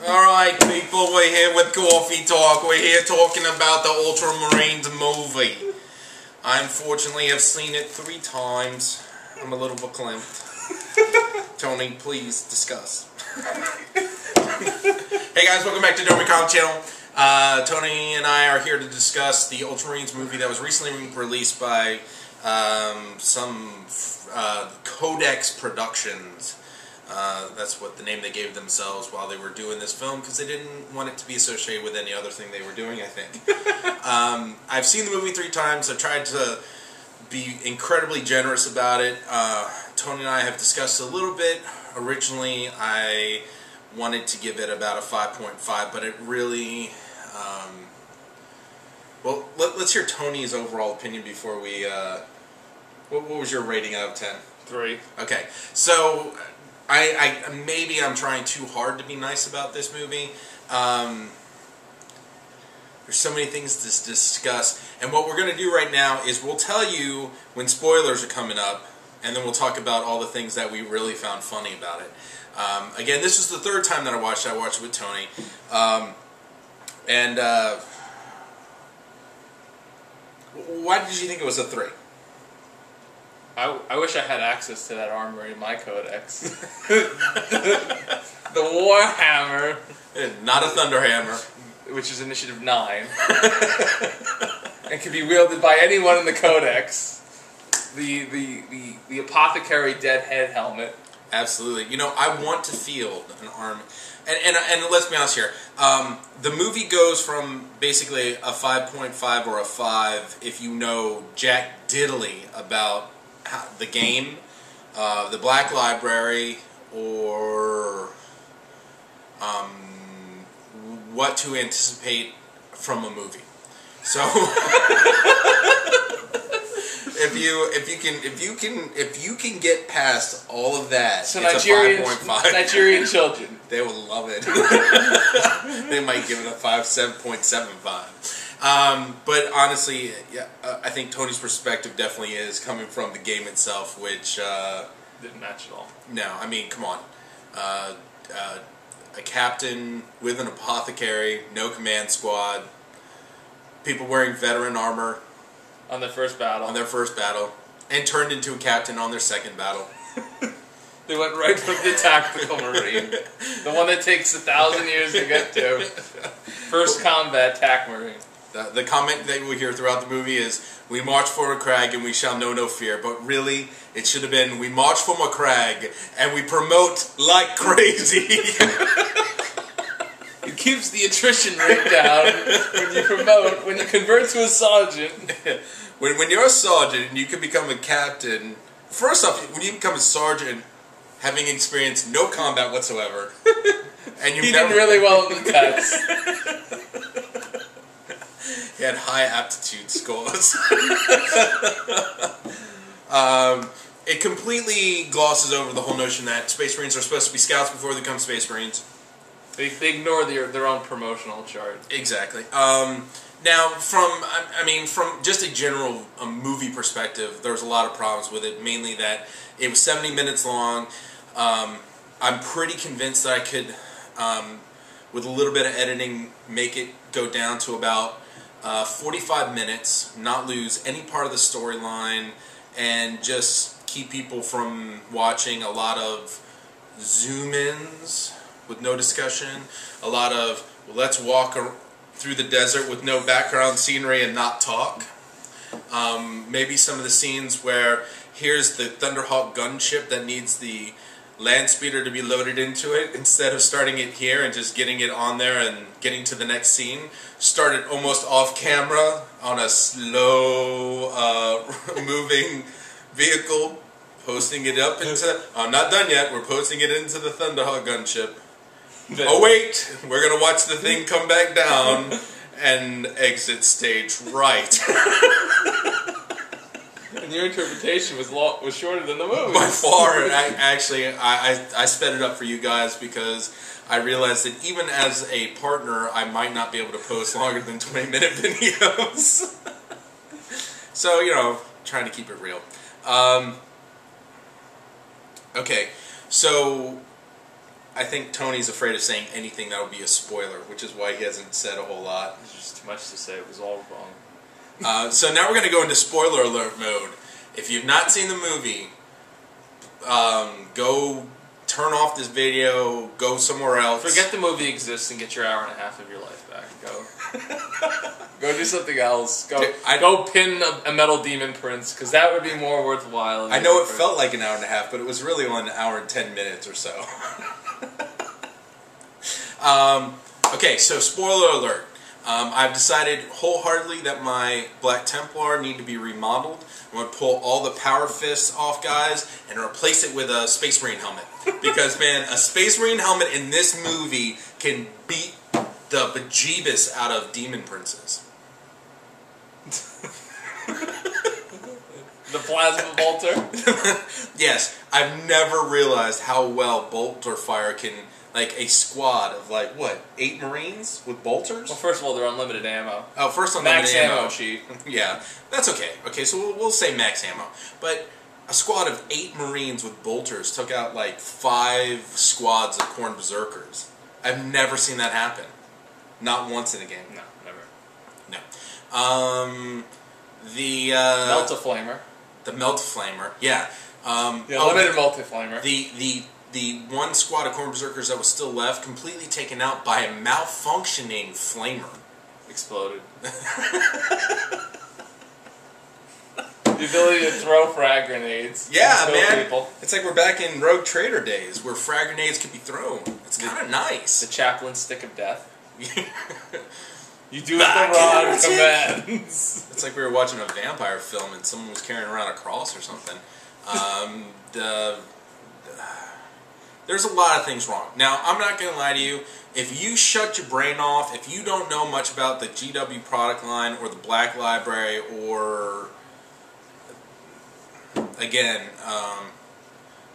Alright people, we're here with Coffee Talk. We're here talking about the Ultramarines movie. I unfortunately have seen it 3 times. I'm a little verklempt. Tony, please discuss. Hey guys, welcome back to doremicom channel. Tony and I are here to discuss the Ultramarines movie that was recently released by some Codex Productions. That's what the name they gave themselves while they were doing this film, because they didn't want it to be associated with any other thing they were doing, I think. I've seen the movie 3 times. I've tried to be incredibly generous about it. Tony and I have discussed a little bit. Originally, I wanted to give it about a 5.5, but it really... well, let's hear Tony's overall opinion before we... what was your rating out of 10? 3. Okay, so... maybe I'm trying too hard to be nice about this movie. There's so many things to discuss, and what we're going to do right now is we'll tell you when spoilers are coming up, and then we'll talk about all the things that we really found funny about it. Again, this is the 3rd time that I watched it. I watched it with Tony. Why did you think it was a 3? I wish I had access to that armor in my codex. The Warhammer. Not a Thunderhammer. Which is Initiative 9. And can be wielded by anyone in the codex. The Apothecary Deadhead helmet. Absolutely. You know, I want to field an arm. And let's be honest here. The movie goes from basically a 5.5 or a 5 if you know jack diddly about the game, the Black Library, or what to anticipate from a movie. So if you can get past all of that, so it's a 5.5. Nigerian children, they will love it. They might give it a 7.75. But honestly, yeah, I think Tony's perspective definitely is coming from the game itself, which didn't match at all. No, I mean, come on. A captain with an apothecary, no command squad, people wearing veteran armor on their first battle. And turned into a captain on their 2nd battle. They went right from the tactical marine, the one that takes 1,000 years to get to. First combat tac marine. The comment that we hear throughout the movie is, "We march for a crag and we shall know no fear." But really, it should have been, "We march from a crag and we promote like crazy." It keeps the attrition rate down when you promote, when you convert to a sergeant. When you're a sergeant and you can become a captain, first off, when you become a sergeant, having experienced no combat whatsoever, and you did really well in the cuts. He had high aptitude scores. It completely glosses over the whole notion that Space Marines are supposed to be scouts before they become Space Marines. They ignore their own promotional chart. Exactly. Now, from just a general movie perspective, there was a lot of problems with it. Mainly that it was 70 minutes long. I'm pretty convinced that I could, with a little bit of editing, make it go down to about 45 minutes, not lose any part of the storyline, and just keep people from watching a lot of zoom-ins with no discussion, a lot of, well, let's walk through the desert with no background scenery and not talk. Maybe some of the scenes where here's the Thunderhawk gunship that needs the land speeder to be loaded into it, instead of starting it here and just getting it on there and getting to the next scene, started almost off camera on a slow moving vehicle, posting it up into, I'm not done yet, we're posting it into the Thunderhawk gunship. Oh wait, we're gonna watch the thing come back down and exit stage right. And your interpretation was shorter than the movie. By far. I sped it up for you guys because I realized that even as a partner, I might not be able to post longer than 20-minute videos. So, you know, trying to keep it real. Okay, so I think Tony's afraid of saying anything that would be a spoiler, which is why he hasn't said a whole lot. There's just too much to say. It was all wrong. So now we're going to go into spoiler alert mode. If you've not seen the movie, go turn off this video, go somewhere else. Forget the movie exists and get your hour and a half of your life back. Go do something else. Go pin a metal demon prince, because that would be more worthwhile. I know it felt like an hour and a half, but it was really only an hour and 10 minutes or so. Okay, so spoiler alert. I've decided wholeheartedly that my Black Templar need to be remodeled. I'm going to pull all the power fists off, guys, and replace it with a Space Marine helmet. Because, man, a Space Marine helmet in this movie can beat the bejeebus out of demon princes. The plasma bolter? Yes, I've never realized how well bolter fire can... Like a squad of like, what, 8 Marines with bolters? Well, first of all, they're unlimited ammo. Oh, first unlimited max ammo sheet. Yeah, that's okay. Okay, so we'll say max ammo. But a squad of 8 Marines with bolters took out like 5 squads of Khorne Berserkers. I've never seen that happen. Not once in a game. No, never. No. The Melt-A-Flamer. The Melt-A-Flamer, yeah. The unlimited Melt-A-Flamer. The one squad of Khorne Berserkers that was still left, completely taken out by a malfunctioning flamer. Exploded. The ability to throw frag grenades. Yeah, and man. People. It's like we're back in Rogue Trader days, where frag grenades could be thrown. It's kind of nice. The chaplain's stick of death. You do what the rod commands. It's like we were watching a vampire film and someone was carrying around a cross or something. There's a lot of things wrong. Now, I'm not going to lie to you. If you shut your brain off, if you don't know much about the GW product line or the Black Library or, again,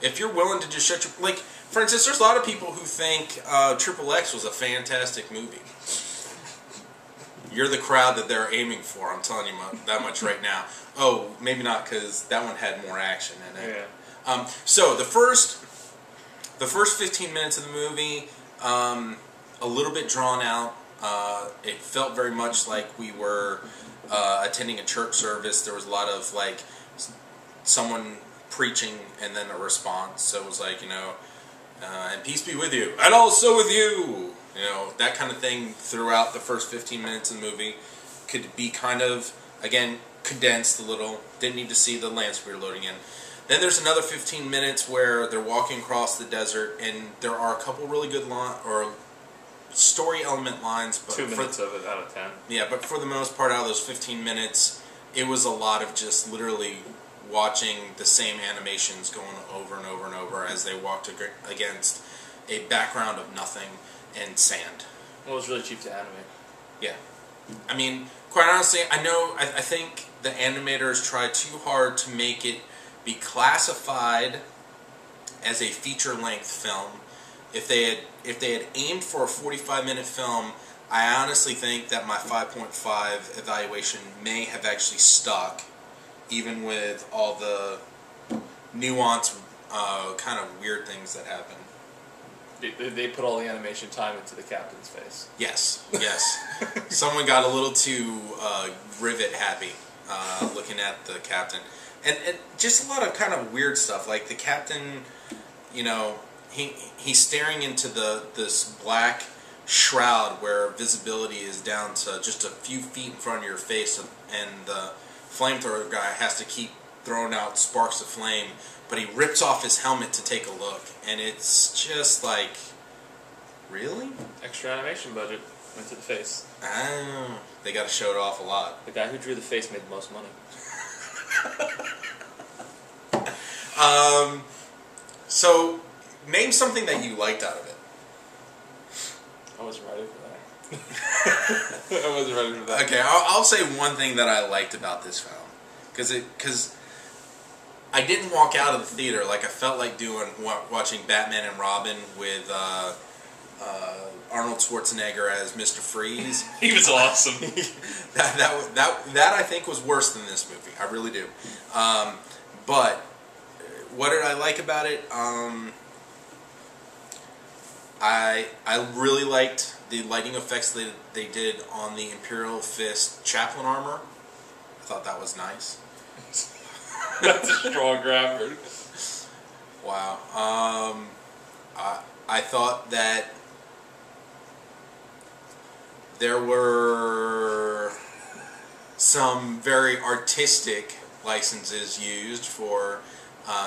if you're willing to just shut your... Like, for instance, there's a lot of people who think Triple X was a fantastic movie. You're the crowd that they're aiming for, I'm telling you that much right now. Oh, maybe not, because that one had more action in it. Yeah. So, the first 15 minutes of the movie, a little bit drawn out. It felt very much like we were attending a church service. There was a lot of, like, someone preaching and then a response. So it was like, you know, and peace be with you, and also with you. You know, that kind of thing throughout the first 15 minutes of the movie could be kind of, again, condensed a little. Didn't need to see the land speeder loading in. Then there's another 15 minutes where they're walking across the desert, and there are a couple really good story element lines. But 2 minutes of it out of 10. Yeah, but for the most part, out of those 15 minutes, it was a lot of just literally watching the same animations going over and over and over as they walked against a background of nothing and sand. Well, it was really cheap to animate. Yeah. I mean, quite honestly, I think the animators tried too hard to make it be classified as a feature-length film. If they had aimed for a 45-minute film, I honestly think that my 5.5 evaluation may have actually stuck, even with all the nuanced, kind of weird things that happen. They put all the animation time into the captain's face. Yes, yes. Someone got a little too rivet happy looking at the captain. And just a lot of kind of weird stuff, like the captain, you know, he's staring into this black shroud where visibility is down to just a few feet in front of your face, and the flamethrower guy has to keep throwing out sparks of flame, but he rips off his helmet to take a look, and it's just like, really? Extra animation budget went to the face. Oh, they got to show it off a lot. The guy who drew the face made the most money. So, name something that you liked out of it. I wasn't ready for that. I wasn't ready for that. Okay, I'll say one thing that I liked about this film, because I didn't walk out of the theater like I felt like watching Batman and Robin with Arnold Schwarzenegger as Mr. Freeze. He was awesome. that I think was worse than this movie. I really do. But what did I like about it? I really liked the lighting effects that they did on the Imperial Fist chaplain armor. I thought that was nice. That's a strong grammar. Wow. I thought that there were some very artistic licenses used for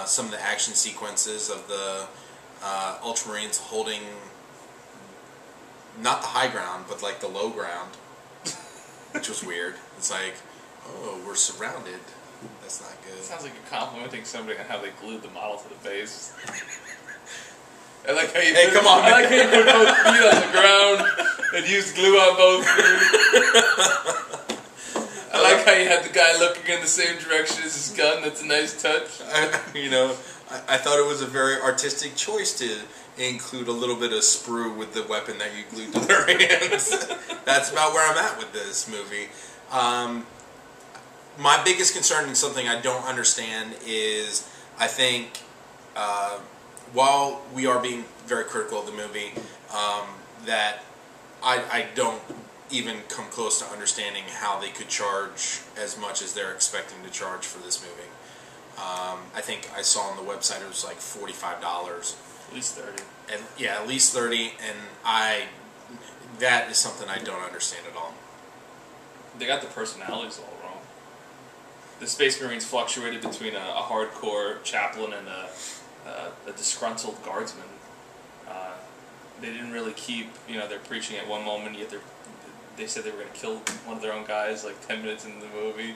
some of the action sequences of the Ultramarines holding not the high ground, but like the low ground, which was weird. It's like, oh, we're surrounded. That's not good. It sounds like you're complimenting somebody on how they glued the model to the base. I like how you hey, come on! I like how you put both feet on the ground and used glue on both feet. I like how you had the guy looking in the same direction as his gun. That's a nice touch. I thought it was a very artistic choice to include a little bit of sprue with the weapon that you glued to their hands. That's about where I'm at with this movie. My biggest concern and something I don't understand is I think while we are being very critical of the movie, that I don't even come close to understanding how they could charge as much as they're expecting to charge for this movie. I think I saw on the website it was like $45. At least 30. And yeah, at least 30, and that is something I don't understand at all. They got the personalities all wrong. The Space Marines fluctuated between a hardcore chaplain and a disgruntled guardsman. They didn't really keep, they're preaching at one moment, yet they said they were going to kill one of their own guys like 10 minutes into the movie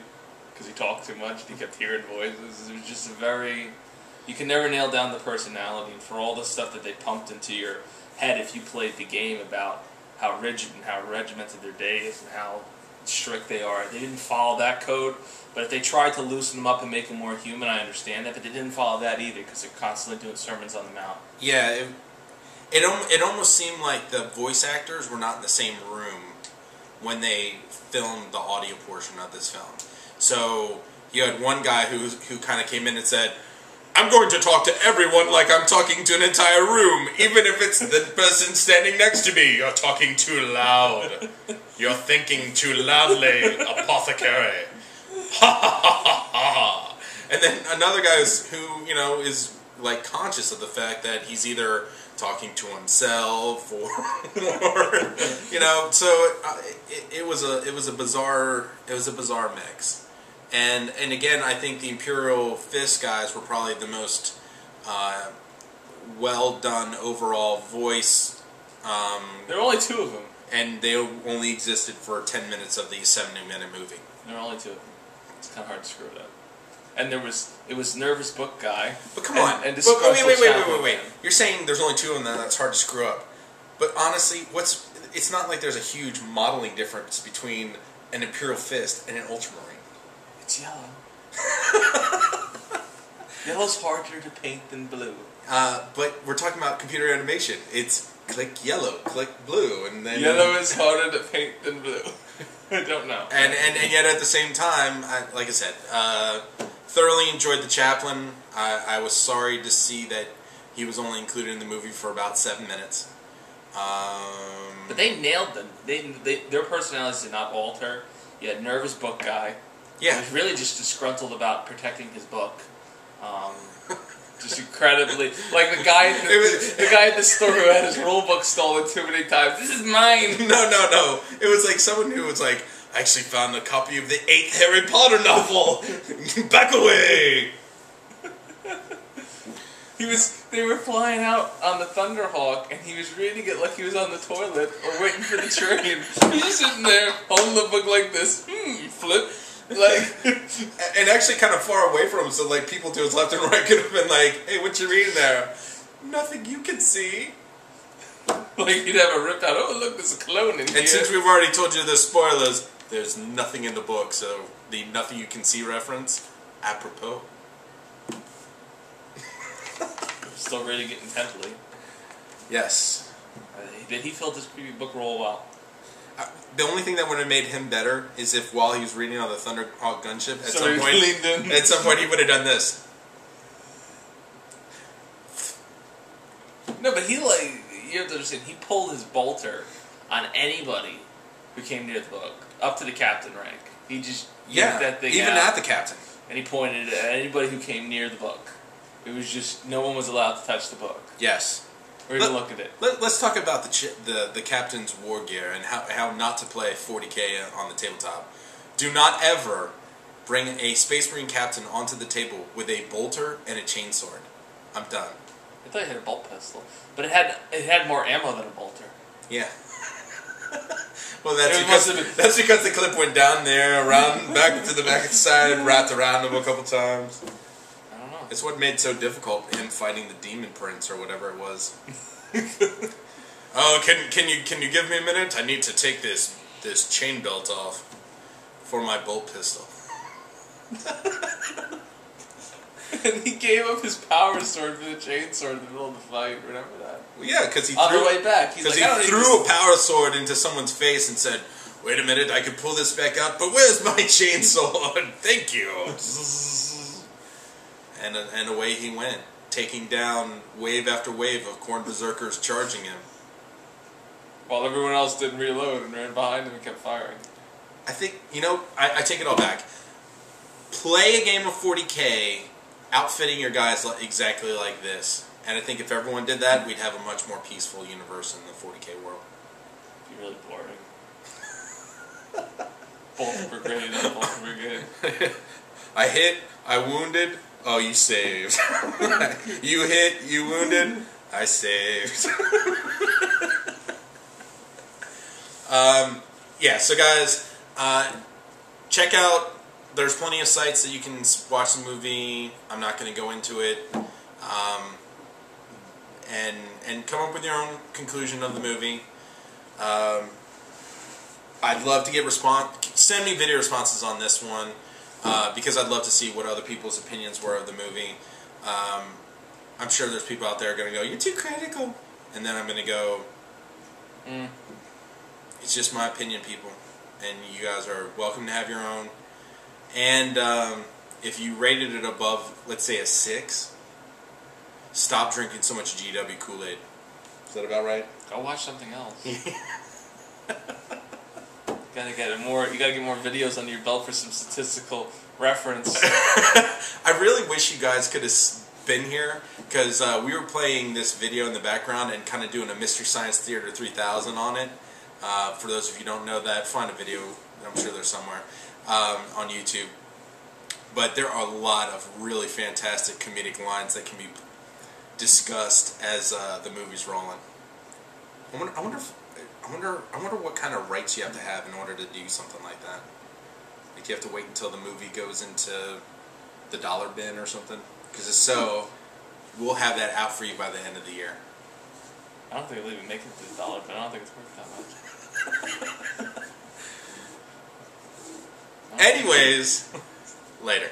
because he talked too much and he kept hearing voices. It was just you can never nail down the personality, and for all the stuff that they pumped into your head if you played the game about how rigid and how regimented their day is and how strict they are, they didn't follow that code. But if they tried to loosen them up and make them more human, I understand that, but they didn't follow that either because they're constantly doing sermons on the mount. Yeah, it almost seemed like the voice actors were not in the same room when they filmed the audio portion of this film. So you had one guy who kind of came in and said, I'm going to talk to everyone like I'm talking to an entire room, even if it's the person standing next to me. You're talking too loud. You're thinking too loudly, apothecary. Ha ha ha ha. And then another guy who is like conscious of the fact that he's either talking to himself or so it was a bizarre mix. And again, I think the Imperial Fist guys were probably the most well done overall voice. There were only 2 of them, and they only existed for 10 minutes of the 70-minute movie. There were only 2 of them. It's kind of hard to screw it up. And it was Nervous Book Guy. But come on. And wait. You're saying there's only 2 of them, that's hard to screw up. But honestly, it's not like there's a huge modeling difference between an Imperial Fist and an Ultramarine. It's yellow. Yellow's harder to paint than blue. But we're talking about computer animation. It's click yellow, click blue, and then yellow is harder to paint than blue. I don't know. And yet at the same time, like I said, thoroughly enjoyed the chaplain. I was sorry to see that he was only included in the movie for about 7 minutes. But they nailed them. Their personalities did not alter. You had Nervous Book Guy. Yeah. He was really just disgruntled about protecting his book. Just incredibly, like the guy at the store who had his rule book stolen too many times. This is mine. No. It was like someone who was like, I actually found a copy of the 8th Harry Potter novel. Back away. They were flying out on the Thunderhawk, and he was reading it like he was on the toilet or waiting for the train. He's just sitting there holding the book like this. Flip. And actually kind of far away from him, so like people to his left and right could have been like, hey, what you reading there? Nothing you can see. Like he'd have a ripped out, oh look, there's a clone in here. And since we've already told you the spoilers, there's nothing in the book, so the nothing you can see reference, apropos. Still reading it intently. Yes. He filled his creepy book roll well. The only thing that would have made him better is if while he was reading on the Thunderhawk gunship, at some point he would have done this. No, but he you have to understand, he pulled his bolter on anybody who came near the book, up to the captain rank. He just yanked that thing even out, at the captain. and he pointed it at anybody who came near the book. It was just, no one was allowed to touch the book. Yes. Or even look at it. Let's talk about the captain's war gear and how not to play 40K on the tabletop. Do not ever bring a Space Marine captain onto the table with a bolter and a chainsword. I'm done. I thought it had a bolt pistol, but it had more ammo than a bolter. Yeah. Well, that's because the clip went down there, around, back to the back of the side, wrapped around him a couple times. I don't know. It's what made it so difficult, him fighting the demon prince or whatever it was. Oh, can you give me a minute? I need to take this chain belt off for my bolt pistol. And he gave up his power sword for the chain sword in the middle of the fight. Remember that? Well, yeah, because he on the way back, he's like, he threw a power sword into someone's face and said, "Wait a minute, I could pull this back up, but where's my chain sword? Thank you." And away he went, taking down wave after wave of Khorne berserkers charging him. While everyone else didn't reload and ran behind him and kept firing. I think, I take it all back. Play a game of 40K, outfitting your guys exactly like this. And I think if everyone did that, we'd have a much more peaceful universe in the 40K world. It'd be really boring. Bolt brigade, bolt brigade. I hit, I wounded, oh, you saved. You hit, you wounded, I saved. Yeah, so guys, check out, there's plenty of sites that you can watch the movie. I'm not going to go into it. And come up with your own conclusion of the movie. I'd love to get send me video responses on this one, because I'd love to see what other people's opinions were of the movie. I'm sure there's people out there going to go, "You're too critical," and then I'm going to go, it's just my opinion, people, and you guys are welcome to have your own. And if you rated it above, let's say, a 6, stop drinking so much GW Kool-Aid. Is that about right? Go watch something else. You gotta get more videos under your belt for some statistical reference. I really wish you guys could have been here, because we were playing this video in the background and kind of doing a Mystery Science Theater 3000 on it. For those of you who don't know that, find a video, I'm sure there's somewhere, on YouTube. But there are a lot of really fantastic comedic lines that can be discussed as the movie's rolling. I wonder what kind of rights you have to have in order to do something like that. Like you have to wait until the movie goes into the dollar bin or something? Because if so, we'll have that out for you by the end of the year. I don't think it'll even make it to the dollar bin. I don't think it's worth that much. Anyways, later.